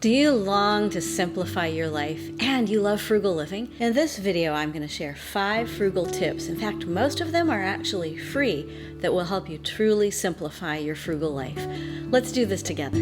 Do you long to simplify your life and you love frugal living? In this video, I'm going to share 5 frugal tips. In fact, most of them are actually free that will help you truly simplify your frugal life. Let's do this together.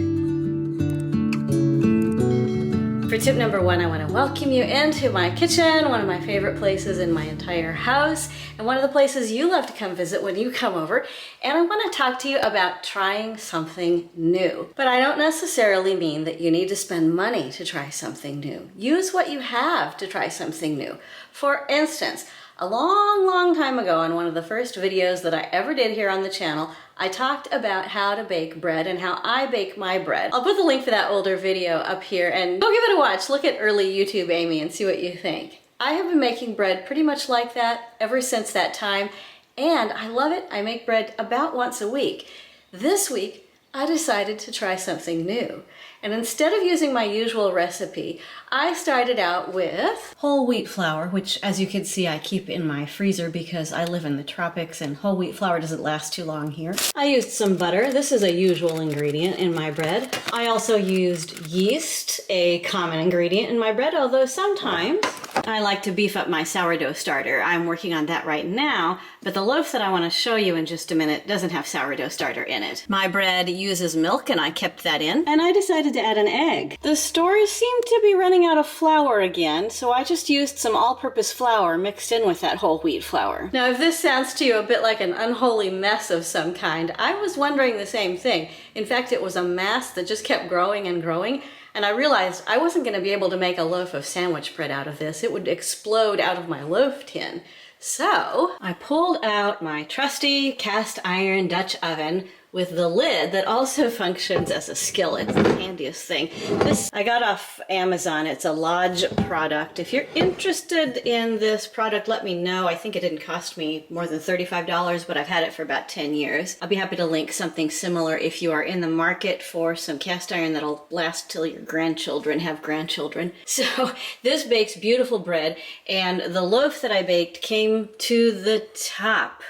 For tip number 1, I want to welcome you into my kitchen, one of my favorite places in my entire house, and one of the places you love to come visit when you come over. And I want to talk to you about trying something new. But I don't necessarily mean that you need to spend money to try something new. Use what you have to try something new. For instance, a long time ago in one of the first videos that I ever did here on the channel, I talked about how to bake bread and how I bake my bread. I'll put the link for that older video up here and go give it a watch. Look at early YouTube Amy and see what you think. I have been making bread pretty much like that ever since that time, and I love it. I make bread about once a week. This week, I decided to try something new. And instead of using my usual recipe, I started out with whole wheat flour, which as you can see I keep in my freezer because I live in the tropics and whole wheat flour doesn't last too long here. I used some butter. This is a usual ingredient in my bread. I also used yeast, a common ingredient in my bread, although sometimes I like to beef up my sourdough starter. I'm working on that right now, but the loaf that I want to show you in just a minute doesn't have sourdough starter in it. My bread uses milk and I kept that in, and I decided to add an egg. The stores seem to be running out of flour again, so I just used some all-purpose flour mixed in with that whole wheat flour. Now, if this sounds to you a bit like an unholy mess of some kind, I was wondering the same thing. In fact, it was a mass that just kept growing and growing, and I realized I wasn't going to be able to make a loaf of sandwich bread out of this. It would explode out of my loaf tin. So I pulled out my trusty cast iron Dutch oven with the lid that also functions as a skillet. It's the handiest thing. This I got off Amazon. It's a Lodge product. If you're interested in this product, let me know. I think it didn't cost me more than $35, but I've had it for about 10 years. I'll be happy to link something similar if you are in the market for some cast iron that'll last till your grandchildren have grandchildren. So this bakes beautiful bread, and the loaf that I baked came to the top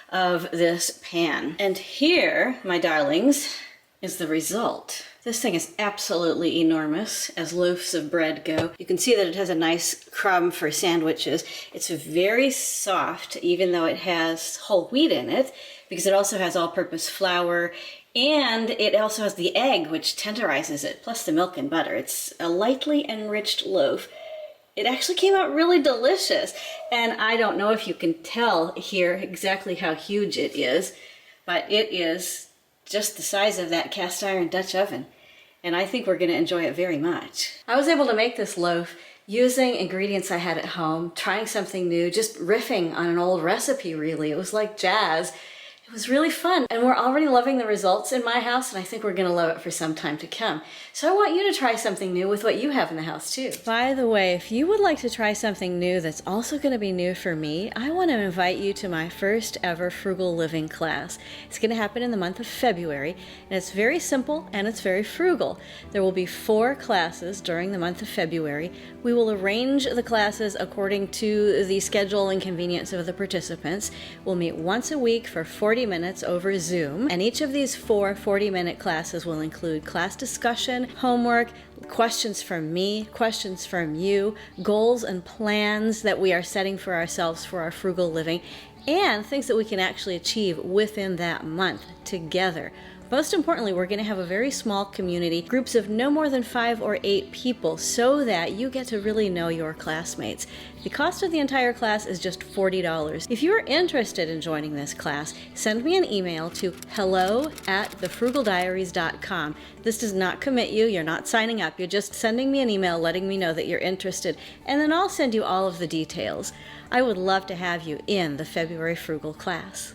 of this pan. And here, my darlings, is the result. This thing is absolutely enormous as loaves of bread go. You can see that it has a nice crumb for sandwiches. It's very soft, even though it has whole wheat in it, because it also has all-purpose flour, and it also has the egg, which tenderizes it, plus the milk and butter. It's a lightly enriched loaf. It actually came out really delicious, and I don't know if you can tell here exactly how huge it is, but it is just the size of that cast iron Dutch oven, and I think we're going to enjoy it very much. I was able to make this loaf using ingredients I had at home, trying something new, just riffing on an old recipe really. It was like jazz. It was really fun, and we're already loving the results in my house, and I think we're going to love it for some time to come. So I want you to try something new with what you have in the house too. By the way, if you would like to try something new that's also going to be new for me, I want to invite you to my first ever frugal living class. It's going to happen in the month of February, and it's very simple and it's very frugal. There will be 4 classes during the month of February. We will arrange the classes according to the schedule and convenience of the participants. We'll meet once a week for 40 minutes over Zoom, and each of these 4 40-minute classes will include class discussion, homework, questions from me, questions from you, goals and plans that we are setting for ourselves for our frugal living, and things that we can actually achieve within that month together. Most importantly, we're going to have a very small community, groups of no more than 5 or 8 people, so that you get to really know your classmates. The cost of the entire class is just $40. If you're interested in joining this class, send me an email to hello@thefrugaldiaries.com. This does not commit you. You're not signing up. You're just sending me an email letting me know that you're interested, and then I'll send you all of the details. I would love to have you in the February Frugal class.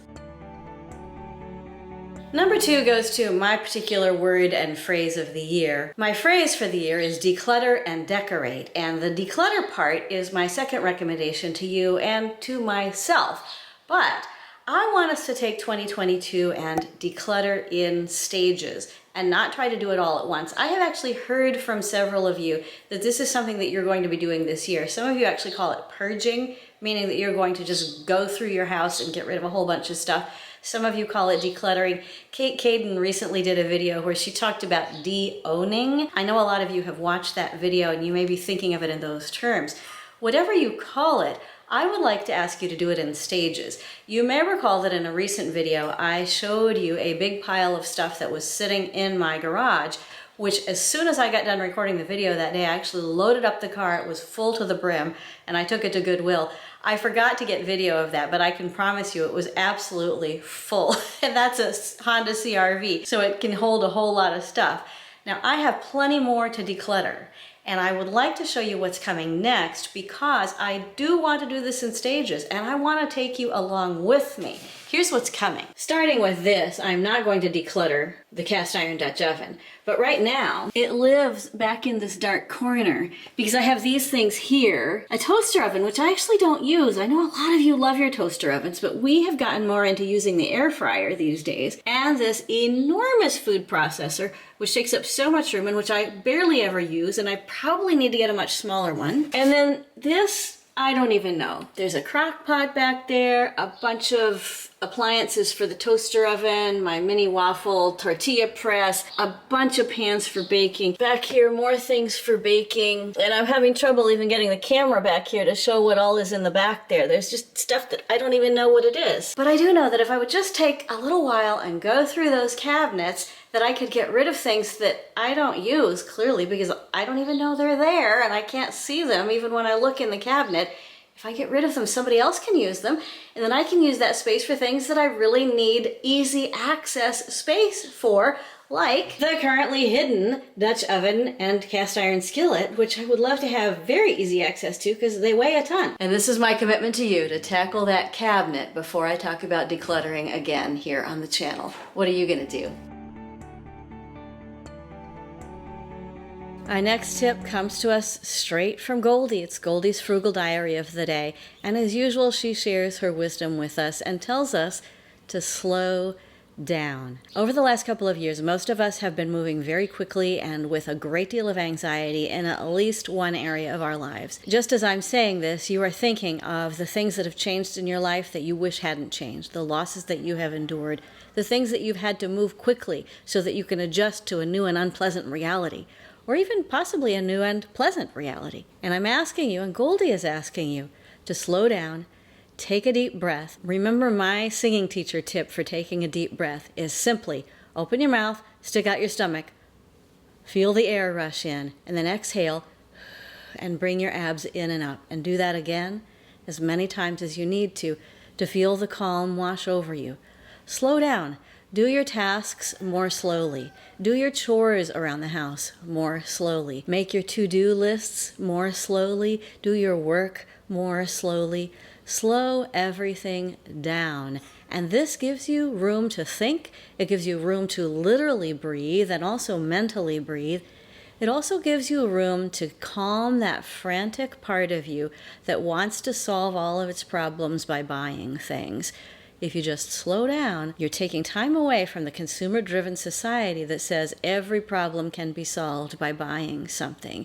Number 2 goes to my particular word and phrase of the year. My phrase for the year is declutter and decorate, and the declutter part is my second recommendation to you and to myself. But I want us to take 2022 and declutter in stages and not try to do it all at once. I have actually heard from several of you that this is something that you're going to be doing this year. Some of you actually call it purging, meaning that you're going to just go through your house and get rid of a whole bunch of stuff. Some of you call it decluttering. Kate Caden recently did a video where she talked about de-owning. I know a lot of you have watched that video and you may be thinking of it in those terms. Whatever you call it, I would like to ask you to do it in stages. You may recall that in a recent video, I showed you a big pile of stuff that was sitting in my garage, which as soon as I got done recording the video that day, I actually loaded up the car. It was full to the brim and I took it to Goodwill. I forgot to get video of that, but I can promise you it was absolutely full. And that's a Honda CR-V, so it can hold a whole lot of stuff. Now I have plenty more to declutter. And I would like to show you what's coming next because I do want to do this in stages and I want to take you along with me. Here's what's coming. Starting with this, I'm not going to declutter the cast iron Dutch oven, but right now it lives back in this dark corner because I have these things here. A toaster oven, which I actually don't use. I know a lot of you love your toaster ovens, but we have gotten more into using the air fryer these days, and this enormous food processor, which takes up so much room and which I barely ever use, and I probably need to get a much smaller one. And then this, I don't even know. There's a crock pot back there, a bunch of appliances for the toaster oven, my mini waffle tortilla press, a bunch of pans for baking. Back here, more things for baking. And I'm having trouble even getting the camera back here to show what all is in the back there. There's just stuff that I don't even know what it is. But I do know that if I would just take a little while and go through those cabinets, that I could get rid of things that I don't use, clearly, because I don't even know they're there and I can't see them even when I look in the cabinet. If I get rid of them, somebody else can use them, and then I can use that space for things that I really need easy access space for, like the currently hidden Dutch oven and cast iron skillet, which I would love to have very easy access to because they weigh a ton. And this is my commitment to you, to tackle that cabinet before I talk about decluttering again here on the channel. What are you gonna do? Our next tip comes to us straight from Goldie. It's Goldie's Frugal Diary of the day. And as usual, she shares her wisdom with us and tells us to slow down. Over the last couple of years, most of us have been moving very quickly and with a great deal of anxiety in at least one area of our lives. Just as I'm saying this, you are thinking of the things that have changed in your life that you wish hadn't changed, the losses that you have endured, the things that you've had to move quickly so that you can adjust to a new and unpleasant reality, or even possibly a new and pleasant reality. And I'm asking you, and Goldie is asking you, to slow down, take a deep breath. Remember, my singing teacher tip for taking a deep breath is simply open your mouth, stick out your stomach, feel the air rush in, and then exhale and bring your abs in and up. And do that again as many times as you need to feel the calm wash over you. Slow down. Do your tasks more slowly. Do your chores around the house more slowly. Make your to-do lists more slowly. Do your work more slowly. Slow everything down. And this gives you room to think. It gives you room to literally breathe and also mentally breathe. It also gives you room to calm that frantic part of you that wants to solve all of its problems by buying things. If you just slow down, you're taking time away from the consumer-driven society that says every problem can be solved by buying something.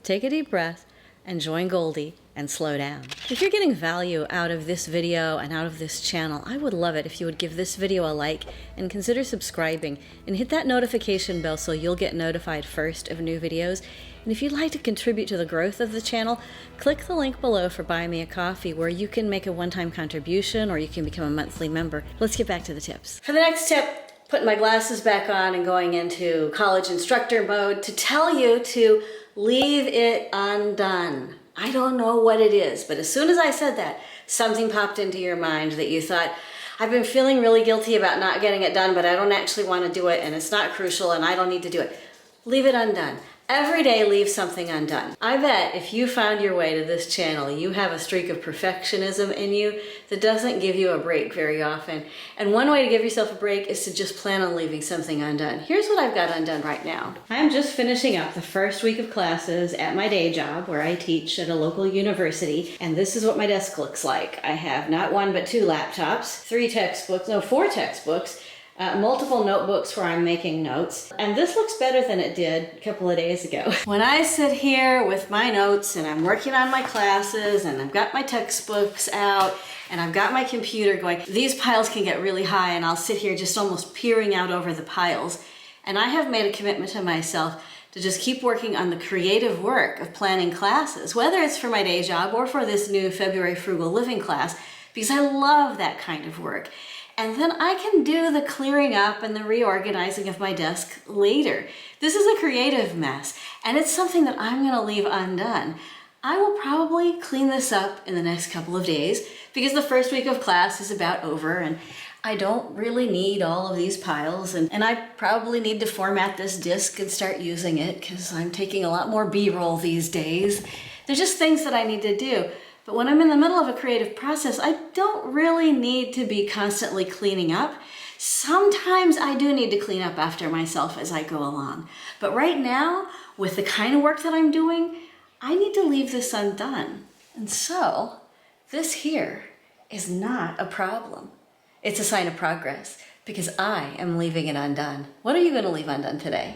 Take a deep breath and join Goldie and slow down. If you're getting value out of this video and out of this channel, I would love it if you would give this video a like and consider subscribing and hit that notification bell so you'll get notified first of new videos. And if you'd like to contribute to the growth of the channel, click the link below for Buy Me a Coffee, where you can make a one-time contribution or you can become a monthly member. Let's get back to the tips. For the next tip, putting my glasses back on and going into college instructor mode to tell you to leave it undone. I don't know what it is, but as soon as I said that, something popped into your mind that you thought, I've been feeling really guilty about not getting it done, but I don't actually want to do it, and it's not crucial, and I don't need to do it. Leave it undone. Every day, leave something undone. I bet if you found your way to this channel, you have a streak of perfectionism in you that doesn't give you a break very often. And one way to give yourself a break is to just plan on leaving something undone. Here's what I've got undone right now. I'm just finishing up the first week of classes at my day job where I teach at a local university, and this is what my desk looks like. I have not one but two laptops, four textbooks, multiple notebooks where I'm making notes. And this looks better than it did a couple of days ago. When I sit here with my notes and I'm working on my classes and I've got my textbooks out and I've got my computer going, these piles can get really high and I'll sit here just almost peering out over the piles. And I have made a commitment to myself to just keep working on the creative work of planning classes, whether it's for my day job or for this new February Frugal Living class, because I love that kind of work. And then I can do the clearing up and the reorganizing of my desk later. This is a creative mess, and it's something that I'm gonna leave undone. I will probably clean this up in the next couple of days because the first week of class is about over and I don't really need all of these piles, and I probably need to format this disc and start using it because I'm taking a lot more B-roll these days. There's just things that I need to do. But when I'm in the middle of a creative process, I don't really need to be constantly cleaning up. Sometimes I do need to clean up after myself as I go along. But right now, with the kind of work that I'm doing, I need to leave this undone. And so, this here is not a problem. It's a sign of progress because I am leaving it undone. What are you going to leave undone today?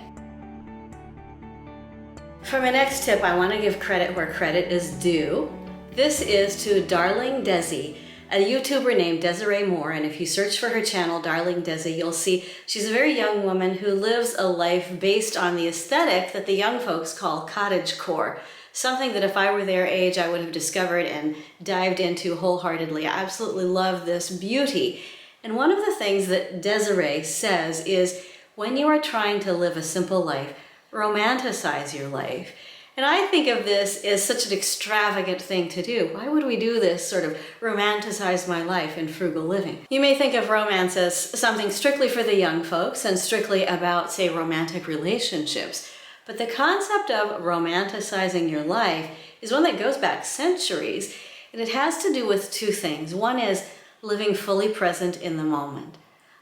For my next tip, I want to give credit where credit is due. This is to Darling Desi, a YouTuber named Desiree Moore, and if you search for her channel, Darling Desi, you'll see she's a very young woman who lives a life based on the aesthetic that the young folks call cottagecore, something that if I were their age, I would have discovered and dived into wholeheartedly. I absolutely love this beauty. And one of the things that Desiree says is, when you are trying to live a simple life, romanticize your life. And I think of this as such an extravagant thing to do. Why would we do this, sort of romanticize my life in frugal living? You may think of romance as something strictly for the young folks and strictly about, say, romantic relationships. But the concept of romanticizing your life is one that goes back centuries, and it has to do with two things. One is living fully present in the moment.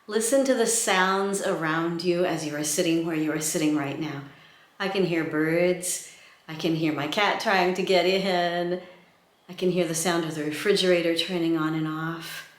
Listen to the sounds around you as you are sitting where you are sitting right now. I can hear birds. I can hear my cat trying to get in. I can hear the sound of the refrigerator turning on and off.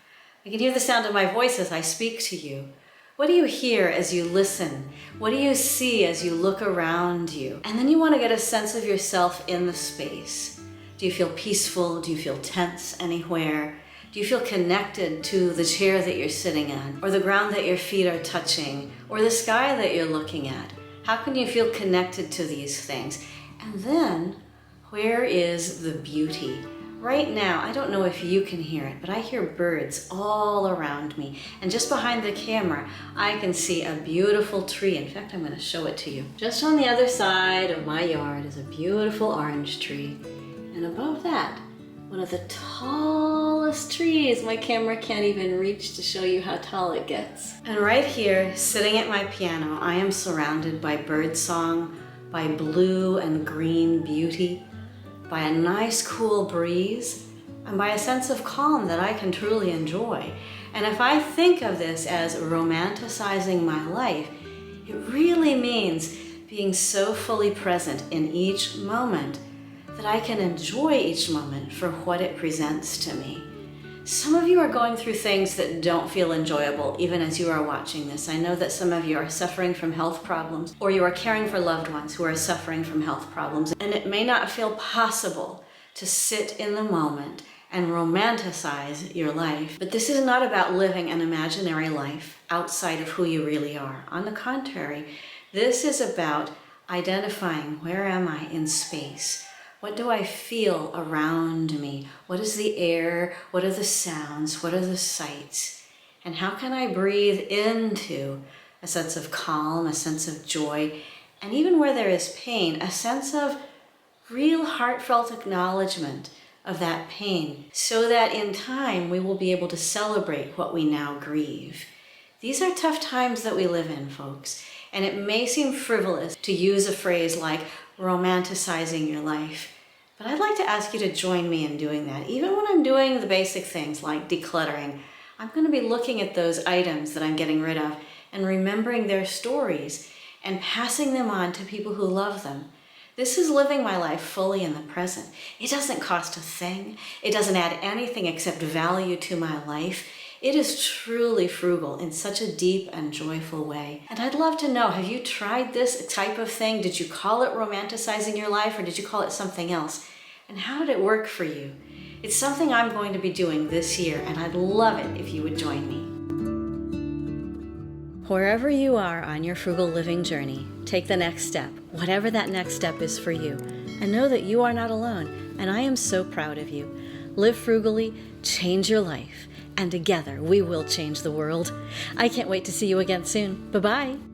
I can hear the sound of my voice as I speak to you. What do you hear as you listen? What do you see as you look around you? And then you want to get a sense of yourself in the space. Do you feel peaceful? Do you feel tense anywhere? Do you feel connected to the chair that you're sitting in, or the ground that your feet are touching, or the sky that you're looking at? How can you feel connected to these things? And then, where is the beauty? Right now, I don't know if you can hear it, but I hear birds all around me. And just behind the camera, I can see a beautiful tree. In fact, I'm going to show it to you. Just on the other side of my yard is a beautiful orange tree. And above that, one of the tallest trees. My camera can't even reach to show you how tall it gets. And right here, sitting at my piano, I am surrounded by birdsong, by blue and green beauty, by a nice cool breeze, and by a sense of calm that I can truly enjoy. And if I think of this as romanticizing my life, it really means being so fully present in each moment that I can enjoy each moment for what it presents to me. Some of you are going through things that don't feel enjoyable even as you are watching this. I know that some of you are suffering from health problems, or you are caring for loved ones who are suffering from health problems, and it may not feel possible to sit in the moment and romanticize your life. But this is not about living an imaginary life outside of who you really are. On the contrary, this is about identifying, where am I in space? What do I feel around me? What is the air? What are the sounds? What are the sights? And how can I breathe into a sense of calm, a sense of joy, and even where there is pain, a sense of real heartfelt acknowledgement of that pain, so that in time we will be able to celebrate what we now grieve. These are tough times that we live in, folks, and it may seem frivolous to use a phrase like romanticizing your life. But I'd like to ask you to join me in doing that. Even when I'm doing the basic things like decluttering, I'm going to be looking at those items that I'm getting rid of and remembering their stories and passing them on to people who love them. This is living my life fully in the present. It doesn't cost a thing. It doesn't add anything except value to my life. It is truly frugal in such a deep and joyful way. And I'd love to know, have you tried this type of thing? Did you call it romanticizing your life, or did you call it something else? And how did it work for you? It's something I'm going to be doing this year, and I'd love it if you would join me. Wherever you are on your frugal living journey, take the next step, whatever that next step is for you, and know that you are not alone, and I am so proud of you. Live frugally, change your life, and together we will change the world. I can't wait to see you again soon. Bye-bye.